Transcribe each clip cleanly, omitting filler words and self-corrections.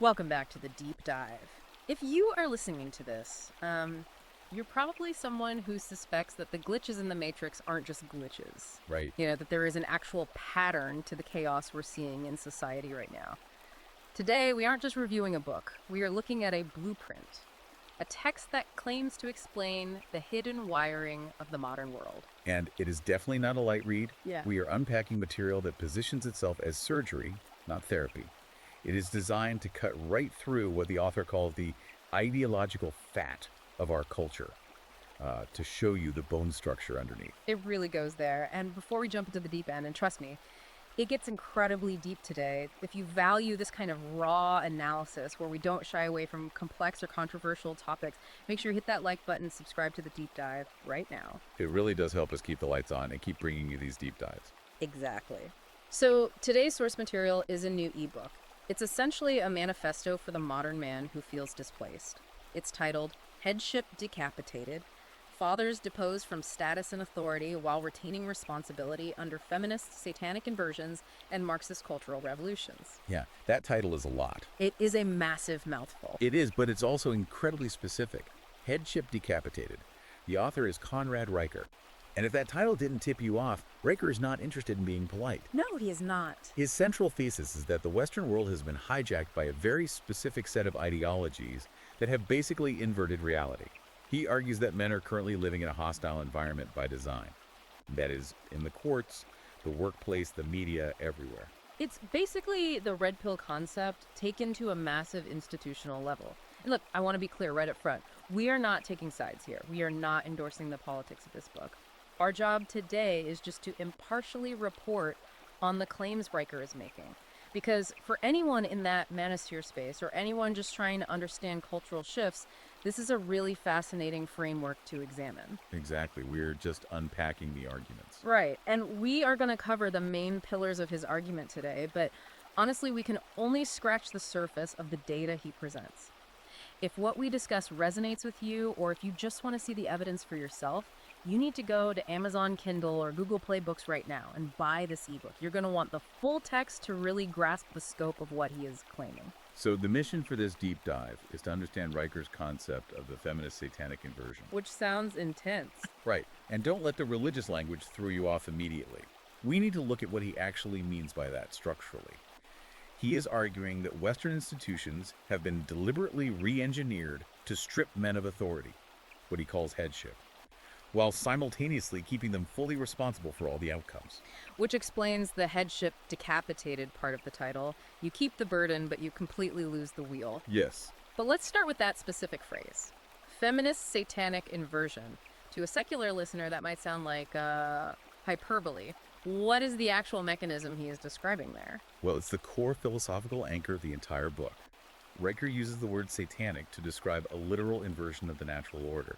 Welcome back to the deep dive. If you are listening to this, you're probably someone who suspects that the glitches in the Matrix aren't just glitches. Right. That there is an actual pattern to the chaos we're seeing in society right now. Today, we aren't just reviewing a book. We are looking at a blueprint, a text that claims to explain the hidden wiring of the modern world. And it is definitely not a light read. Yeah. We are unpacking material that positions itself as surgery, not therapy. It is designed to cut right through what the author calls the ideological fat of our culture, to show you the bone structure underneath. It really goes there. And before we jump into the deep end, and trust me, it gets incredibly deep today. If you value this kind of raw analysis where we don't shy away from complex or controversial topics, make sure you hit that like button, subscribe to the deep dive right now. It really does help us keep the lights on and keep bringing you these deep dives. Exactly. So today's source material is a new ebook. It's essentially a manifesto for the modern man who feels displaced. It's titled Headship Decapitated: Fathers Deposed from Status and Authority While Retaining Responsibility Under Feminist Satanic Inversions and Marxist Cultural Revolutions. Yeah, that title is a lot. It is a massive mouthful. It is, but it's also incredibly specific. Headship Decapitated. The author is Conrad Riker. And if that title didn't tip you off, Riker is not interested in being polite. No, he is not. His central thesis is that the Western world has been hijacked by a very specific set of ideologies that have basically inverted reality. He argues that men are currently living in a hostile environment by design. That is, in the courts, the workplace, the media, everywhere. It's basically the red pill concept taken to a massive institutional level. And look, I want to be clear right up front. We are not taking sides here. We are not endorsing the politics of this book. Our job today is just to impartially report on the claims Riker is making. Because for anyone in that manosphere space, or anyone just trying to understand cultural shifts, this is a really fascinating framework to examine. Exactly. We're just unpacking the arguments. Right. And we are going to cover the main pillars of his argument today, but honestly, we can only scratch the surface of the data he presents. If what we discuss resonates with you, or if you just want to see the evidence for yourself, you need to go to Amazon Kindle or Google Play Books right now and buy this ebook. You're going to want the full text to really grasp the scope of what he is claiming. So the mission for this deep dive is to understand Riker's concept of the feminist satanic inversion. Which sounds intense. Right. And don't let the religious language throw you off immediately. We need to look at what he actually means by that structurally. He is arguing that Western institutions have been deliberately re-engineered to strip men of authority, what he calls headship, while simultaneously keeping them fully responsible for all the outcomes. Which explains the headship decapitated part of the title. You keep the burden, but you completely lose the wheel. Yes. But let's start with that specific phrase. Feminist satanic inversion. To a secular listener, that might sound like hyperbole. What is the actual mechanism he is describing there? Well, it's the core philosophical anchor of the entire book. Riker uses the word satanic to describe a literal inversion of the natural order.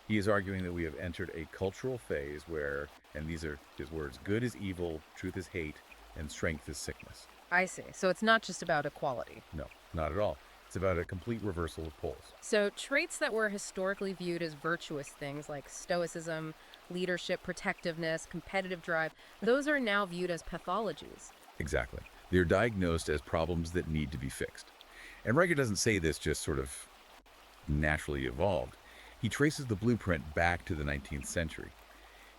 He is arguing that we have entered a cultural phase where, and these are his words, good is evil, truth is hate, and strength is sickness. I see. So it's not just about equality. No, not at all. It's about a complete reversal of poles. So traits that were historically viewed as virtuous things like stoicism, leadership, protectiveness, competitive drive, those are now viewed as pathologies. Exactly. They're diagnosed as problems that need to be fixed. And Riker doesn't say this just sort of naturally evolved. He traces the blueprint back to the 19th century.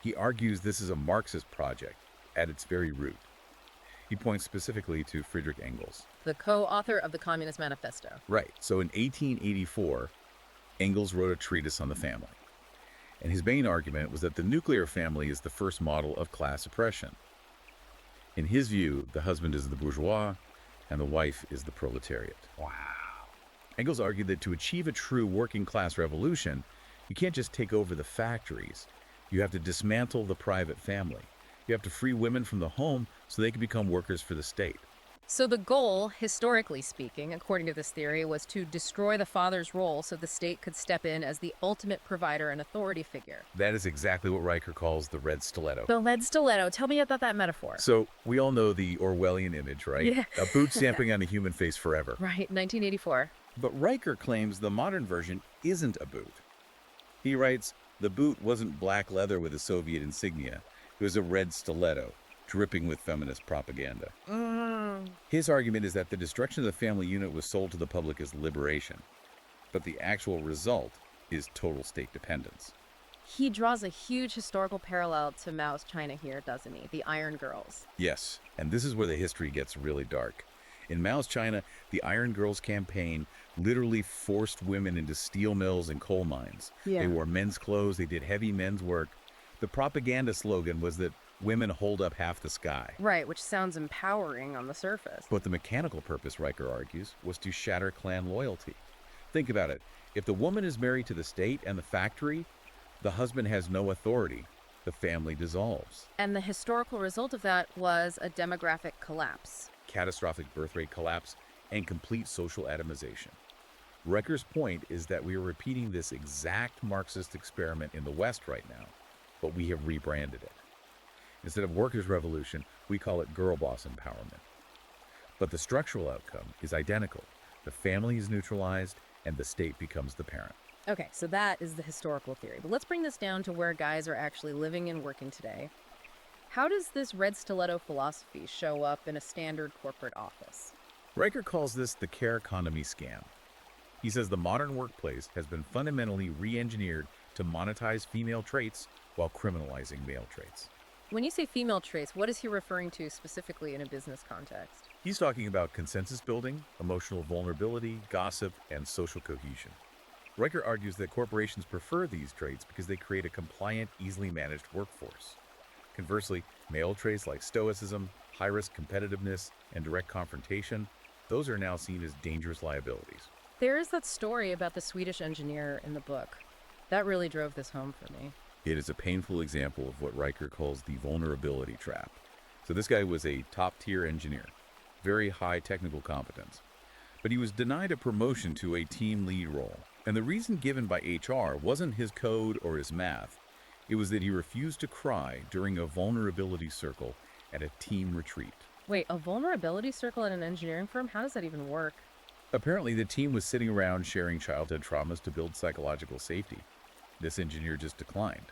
He argues this is a Marxist project at its very root. He points specifically to Friedrich Engels. The co-author of the Communist Manifesto. Right. So in 1884, Engels wrote a treatise on the family. And his main argument was that the nuclear family is the first model of class oppression. In his view, the husband is the bourgeois and the wife is the proletariat. Wow. Engels argued that to achieve a true working class revolution, you can't just take over the factories. You have to dismantle the private family. You have to free women from the home so they can become workers for the state. So the goal, historically speaking, according to this theory, was to destroy the father's role so the state could step in as the ultimate provider and authority figure. That is exactly what Riker calls the red stiletto. The lead stiletto. Tell me about that metaphor. So we all know the Orwellian image, right? Yeah. A boot stamping on a human face forever. Right, 1984. But Riker claims the modern version isn't a boot. He writes, the boot wasn't black leather with a Soviet insignia. It was a red stiletto, dripping with feminist propaganda. His argument is that the destruction of the family unit was sold to the public as liberation, but the actual result is total state dependence. He draws a huge historical parallel to Mao's China here, doesn't he? The Iron Girls. Yes, and this is where the history gets really dark. In Mao's China, the Iron Girls campaign literally forced women into steel mills and coal mines. Yeah. They wore men's clothes, they did heavy men's work. The propaganda slogan was that women hold up half the sky. Right, which sounds empowering on the surface. But the mechanical purpose, Riker argues, was to shatter clan loyalty. Think about it. If the woman is married to the state and the factory, the husband has no authority. The family dissolves. And the historical result of that was a demographic collapse. Catastrophic birth rate collapse and complete social atomization. Riker's point is that we are repeating this exact Marxist experiment in the West right now, but we have rebranded it. Instead of workers' revolution, we call it girl boss empowerment. But the structural outcome is identical. The family is neutralized and the state becomes the parent. Okay, so that is the historical theory. But let's bring this down to where guys are actually living and working today. How does this red stiletto philosophy show up in a standard corporate office? Riker calls this the care economy scam. He says the modern workplace has been fundamentally re-engineered to monetize female traits while criminalizing male traits. When you say female traits, what is he referring to specifically in a business context? He's talking about consensus building, emotional vulnerability, gossip, and social cohesion. Riker argues that corporations prefer these traits because they create a compliant, easily managed workforce. Conversely, male traits like stoicism, high-risk competitiveness, and direct confrontation, those are now seen as dangerous liabilities. There is that story about the Swedish engineer in the book. That really drove this home for me. It is a painful example of what Riker calls the vulnerability trap. So this guy was a top-tier engineer, very high technical competence, but he was denied a promotion to a team lead role. And the reason given by HR wasn't his code or his math. It was that he refused to cry during a vulnerability circle at a team retreat. Wait, a vulnerability circle at an engineering firm? How does that even work? Apparently, the team was sitting around sharing childhood traumas to build psychological safety. This engineer just declined.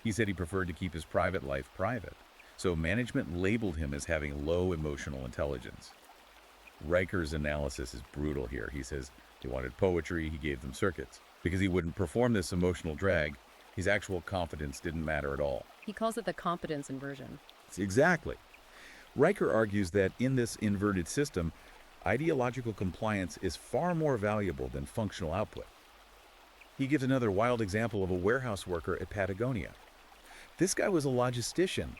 He said he preferred to keep his private life private. So management labeled him as having low emotional intelligence. Riker's analysis is brutal here. He says they wanted poetry, he gave them circuits. Because he wouldn't perform this emotional drag, his actual confidence didn't matter at all. He calls it the competence inversion. Exactly. Riker argues that in this inverted system, ideological compliance is far more valuable than functional output. He gives another wild example of a warehouse worker at Patagonia. This guy was a logistician.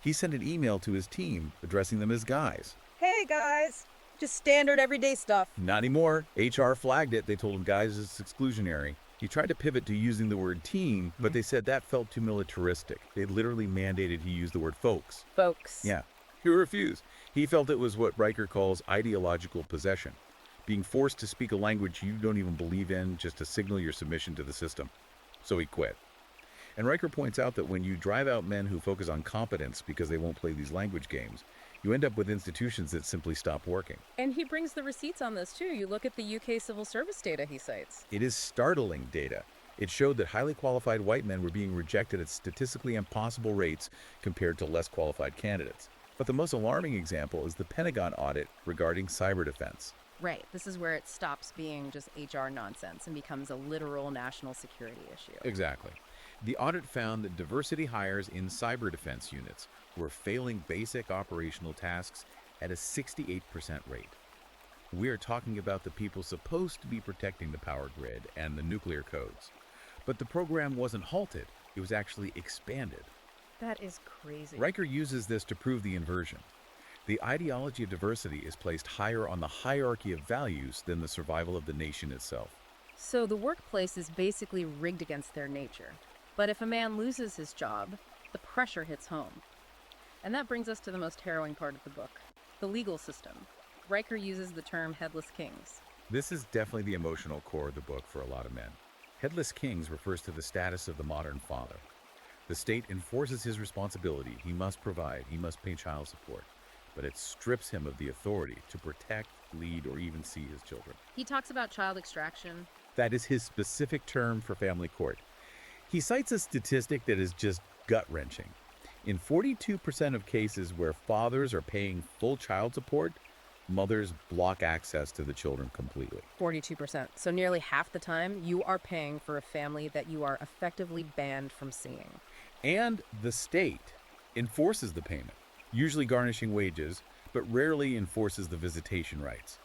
He sent an email to his team addressing them as guys. Hey guys, just standard everyday stuff. Not anymore. HR flagged it. They told him, guys, it's exclusionary. He tried to pivot to using the word team, but they said that felt too militaristic. They literally mandated he use the word folks. Folks. Yeah. He refused. He felt it was what Riker calls ideological possession, being forced to speak a language you don't even believe in just to signal your submission to the system. So he quit. And Riker points out that when you drive out men who focus on competence because they won't play these language games, you end up with institutions that simply stop working. And he brings the receipts on this too. You look at the UK civil service data he cites. It is startling data. It showed that highly qualified white men were being rejected at statistically impossible rates compared to less qualified candidates. But the most alarming example is the Pentagon audit regarding cyber defense. Right. This is where it stops being just HR nonsense and becomes a literal national security issue. Exactly. The audit found that diversity hires in cyber defense units were failing basic operational tasks at a 68% rate. We are talking about the people supposed to be protecting the power grid and the nuclear codes. But the program wasn't halted, it was actually expanded. That is crazy. Riker uses this to prove the inversion. The ideology of diversity is placed higher on the hierarchy of values than the survival of the nation itself. So the workplace is basically rigged against their nature. But if a man loses his job, the pressure hits home. And that brings us to the most harrowing part of the book, the legal system. Riker uses the term headless kings. This is definitely the emotional core of the book for a lot of men. Headless kings refers to the status of the modern father. The state enforces his responsibility. He must provide. He must pay child support. But it strips him of the authority to protect, lead, or even see his children. He talks about child extraction. That is his specific term for family court. He cites a statistic that is just gut-wrenching. In 42% of cases where fathers are paying full child support, mothers block access to the children completely. 42%. So nearly half the time, you are paying for a family that you are effectively banned from seeing. And the state enforces the payment, usually garnishing wages, but rarely enforces the visitation rights.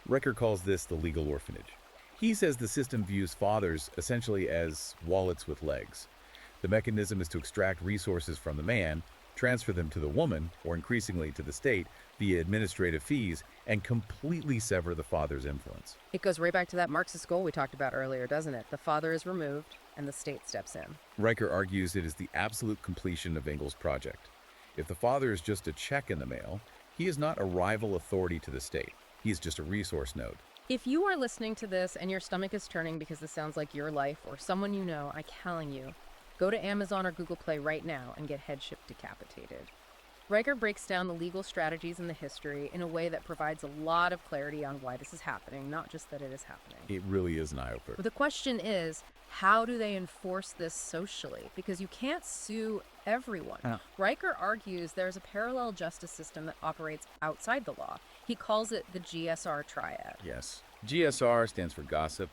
Riker calls this the legal orphanage. He says the system views fathers essentially as wallets with legs. The mechanism is to extract resources from the man, transfer them to the woman, or increasingly to the state, via administrative fees, and completely sever the father's influence. It goes right back to that Marxist goal we talked about earlier, doesn't it? The father is removed and the state steps in. Riker argues it is the absolute completion of Engels' project. If the father is just a check in the mail, he is not a rival authority to the state. He is just a resource node. If you are listening to this and your stomach is turning because this sounds like your life or someone you know, I'm telling you, go to Amazon or Google Play right now and get Headship Decapitated. Riker breaks down the legal strategies and the history in a way that provides a lot of clarity on why this is happening, not just that it is happening. It really is an eye-opener. But the question is, how do they enforce this socially? Because you can't sue everyone. Oh. Riker argues there's a parallel justice system that operates outside the law. He calls it the GSR triad. Yes. GSR stands for gossip,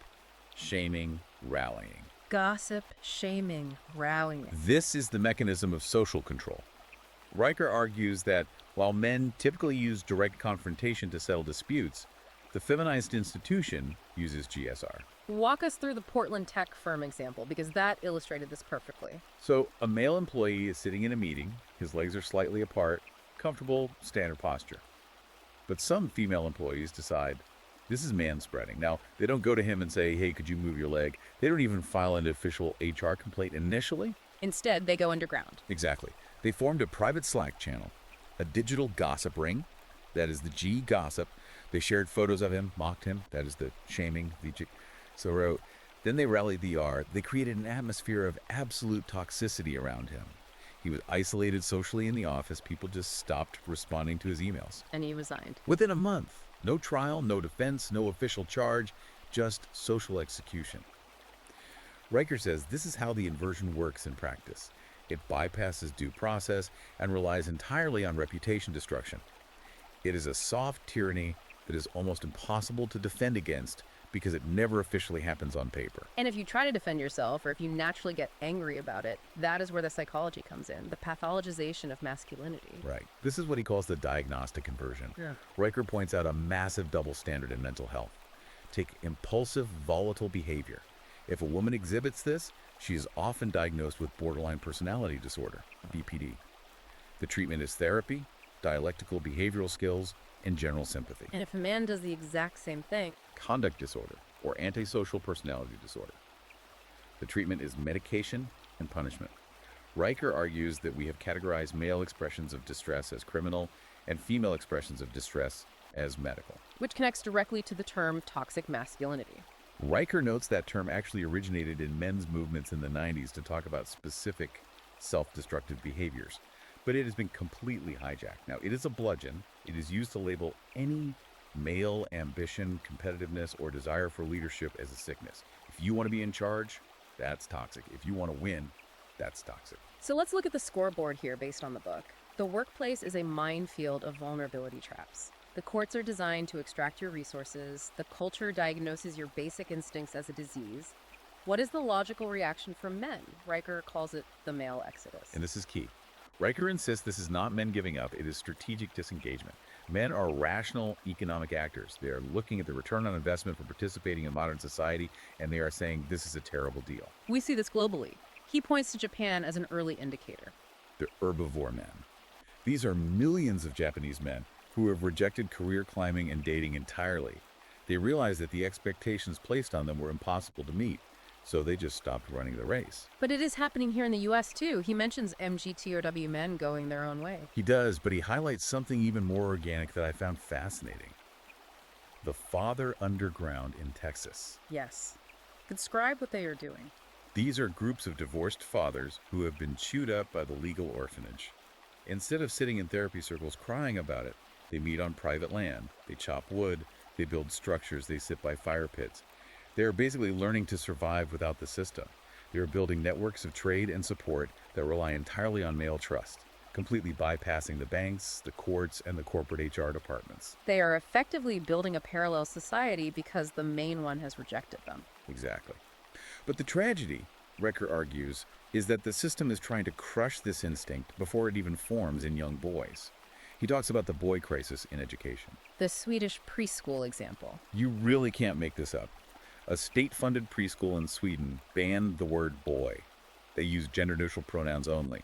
shaming, rallying. Gossip, shaming, rallying. This is the mechanism of social control. Riker argues that while men typically use direct confrontation to settle disputes, the feminized institution uses GSR. Walk us through the Portland tech firm example, because that illustrated this perfectly. So, a male employee is sitting in a meeting, his legs are slightly apart, comfortable, standard posture. But some female employees decide, this is manspreading. Now, they don't go to him and say, hey, could you move your leg? They don't even file an official HR complaint initially. Instead, they go underground. Exactly. They formed a private Slack channel, a digital gossip ring, that is the G gossip. They shared photos of him, mocked him, that is the shaming, the G. So wrote, then they rallied the R. They created an atmosphere of absolute toxicity around him. He was isolated socially in the office. People just stopped responding to his emails. And he resigned. Within a month. No trial, no defense, no official charge, just social execution. Riker says this is how the inversion works in practice. It bypasses due process and relies entirely on reputation destruction. It is a soft tyranny that is almost impossible to defend against because it never officially happens on paper. And if you try to defend yourself, or if you naturally get angry about it, that is where the psychology comes in, the pathologization of masculinity. Right. This is what he calls the diagnostic inversion. Yeah. Riker points out a massive double standard in mental health. Take impulsive, volatile behavior. If a woman exhibits this, she is often diagnosed with borderline personality disorder, BPD. The treatment is therapy, dialectical behavioral skills, and general sympathy. And if a man does the exact same thing, Conduct disorder, or antisocial personality disorder. The treatment is medication and punishment. Riker argues that we have categorized male expressions of distress as criminal and female expressions of distress as medical. which connects directly to the term toxic masculinity. Riker notes that term actually originated in men's movements in the 90s to talk about specific self-destructive behaviors, but it has been completely hijacked. Now, it is a bludgeon. It is used to label any male ambition, competitiveness, or desire for leadership as a sickness. If you want to be in charge, that's toxic. If you want to win, that's toxic. So let's look at the scoreboard here based on the book. The workplace is a minefield of vulnerability traps. The courts are designed to extract your resources. The culture diagnoses your basic instincts as a disease. What is the logical reaction from men? Riker calls it the male exodus. And this is key. Riker insists this is not men giving up, it is strategic disengagement. Men are rational economic actors. They are looking at the return on investment for participating in modern society, and they are saying this is a terrible deal. We see this globally. He points to Japan as an early indicator. The herbivore men. These are millions of Japanese men who have rejected career climbing and dating entirely. They realized that the expectations placed on them were impossible to meet, so they just stopped running the race. But it is happening here in the U.S. too. He mentions MGTOW men going their own way. He does, but he highlights something even more organic that I found fascinating. The father underground in Texas. Yes. Describe what they are doing. These are groups of divorced fathers who have been chewed up by the legal orphanage. Instead of sitting in therapy circles crying about it, they meet on private land, they chop wood, they build structures, they sit by fire pits. They are basically learning to survive without the system. They are building networks of trade and support that rely entirely on male trust. completely bypassing the banks, the courts, and the corporate HR departments. They are effectively building a parallel society because the main one has rejected them. Exactly. But the tragedy, Riker argues, is that the system is trying to crush this instinct before it even forms in young boys. He talks about the boy crisis in education. The Swedish preschool example. You really can't make this up. A state-funded preschool in Sweden banned the word boy. They use gender-neutral pronouns only.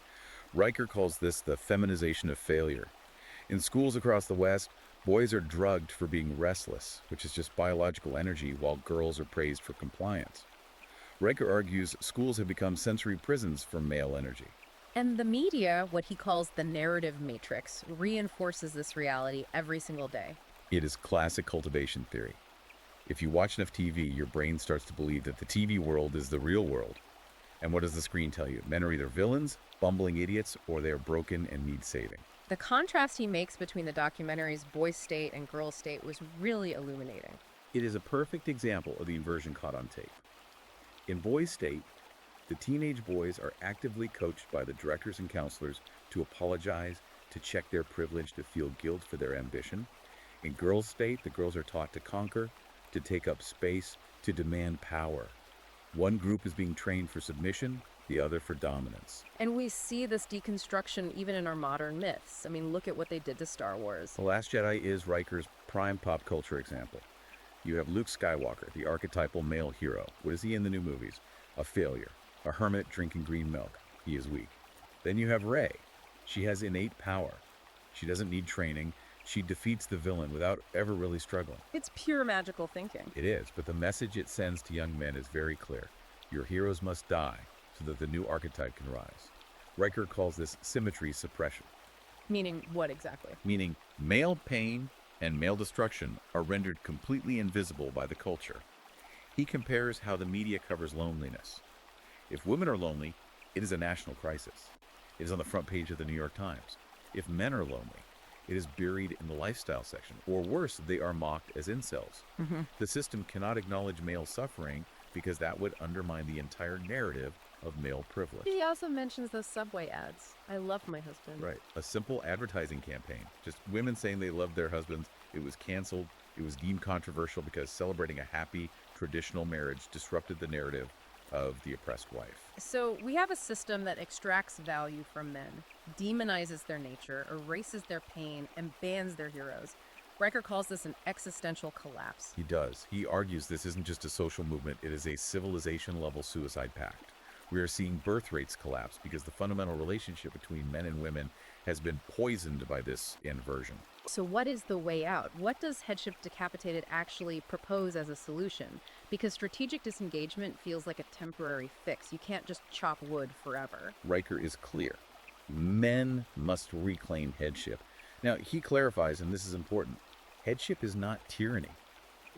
Riker calls this the feminization of failure. In schools across the West, boys are drugged for being restless, which is just biological energy, while girls are praised for compliance. Riker argues schools have become sensory prisons for male energy. And the media, what he calls the narrative matrix, reinforces this reality every single day. It is classic cultivation theory. If you watch enough TV, your brain starts to believe that the TV world is the real world. And what does the screen tell you? Men are either villains, bumbling idiots, or they are broken and need saving. The contrast he makes between the documentaries Boy State and Girl State was really illuminating. It is a perfect example of the inversion caught on tape. In Boy State, the teenage boys are actively coached by the directors and counselors to apologize, to check their privilege, to feel guilt for their ambition. In Girl State, the girls are taught to conquer, to take up space, to demand power. One group is being trained for submission, the other for dominance. And we see this deconstruction even in our modern myths. I mean, look at what they did to Star Wars. The Last Jedi is Riker's prime pop culture example. You have Luke Skywalker, the archetypal male hero. What is he in the new movies? A failure. A hermit drinking green milk. He is weak. Then you have Rey. She has innate power. She doesn't need training. She defeats the villain without ever really struggling. It's pure magical thinking. It is, but the message it sends to young men is very clear. Your heroes must die so that the new archetype can rise. Riker calls this symmetry suppression. Meaning what exactly? Meaning male pain and male destruction are rendered completely invisible by the culture. He compares how the media covers loneliness. If women are lonely, it is a national crisis. It is on the front page of the New York Times. If men are lonely, it is buried in the lifestyle section. Or worse, they are mocked as incels. The system cannot acknowledge male suffering because that would undermine the entire narrative of male privilege. He also mentions those Subway ads. I love my husband. Right. A simple advertising campaign. Just women saying they loved their husbands. It was canceled. It was deemed controversial because celebrating a happy, traditional marriage disrupted the narrative of the oppressed wife. So we have a system that extracts value from men, demonizes their nature, erases their pain, and bans their heroes. Riker calls this an existential collapse. He does. He argues this isn't just a social movement, it is a civilization-level suicide pact. We are seeing birth rates collapse because the fundamental relationship between men and women has been poisoned by this inversion. So what is the way out? What does Headship Decapitated actually propose as a solution? Because strategic disengagement feels like a temporary fix. You can't just chop wood forever. Riker is clear. Men must reclaim headship. Now, he clarifies, and this is important, headship is not tyranny.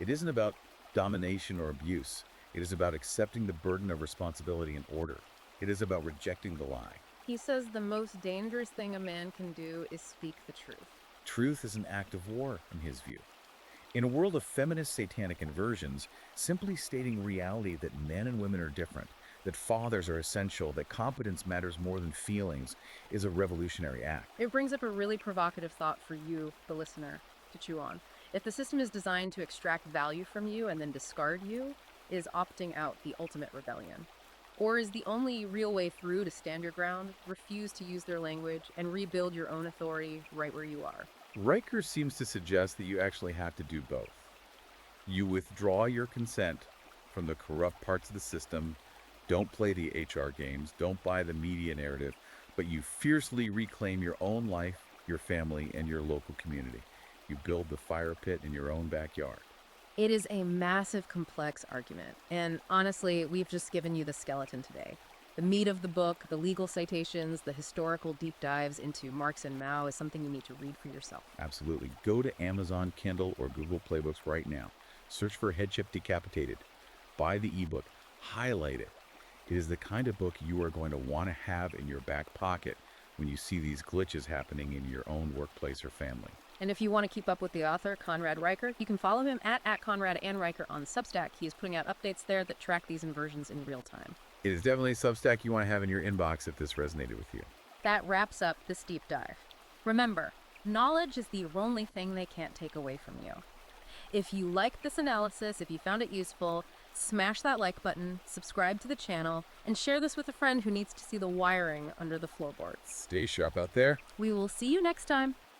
It isn't about domination or abuse. It is about accepting the burden of responsibility and order. It is about rejecting the lie. He says the most dangerous thing a man can do is speak the truth. Truth is an act of war, in his view. In a world of feminist satanic inversions, simply stating reality that men and women are different, that fathers are essential, that competence matters more than feelings, is a revolutionary act. It brings up a really provocative thought for you, the listener, to chew on. If the system is designed to extract value from you and then discard you, is opting out the ultimate rebellion? Or is the only real way through to stand your ground, refuse to use their language, and rebuild your own authority right where you are? Riker seems to suggest that you actually have to do both. You withdraw your consent from the corrupt parts of the system, don't play the HR games, don't buy the media narrative, but you fiercely reclaim your own life, your family, and your local community. You build the fire pit in your own backyard. It is a massive, complex argument. And honestly, we've just given you the skeleton today. The meat of the book, the legal citations, the historical deep dives into Marx and Mao is something you need to read for yourself. Absolutely. Go to Amazon, Kindle, or Google Playbooks right now. Search for Headship Decapitated. Buy the ebook. Highlight it. It is the kind of book you are going to want to have in your back pocket when you see these glitches happening in your own workplace or family. And if you want to keep up with the author, Conrad Riker, you can follow him at Conrad and Riker on Substack. He is putting out updates there that track these inversions in real time. It is definitely a Substack you want to have in your inbox if this resonated with you. That wraps up this deep dive. Remember, knowledge is the only thing they can't take away from you. If you liked this analysis, if you found it useful, smash that like button, subscribe to the channel, and share this with a friend who needs to see the wiring under the floorboards. Stay sharp out there. We will see you next time.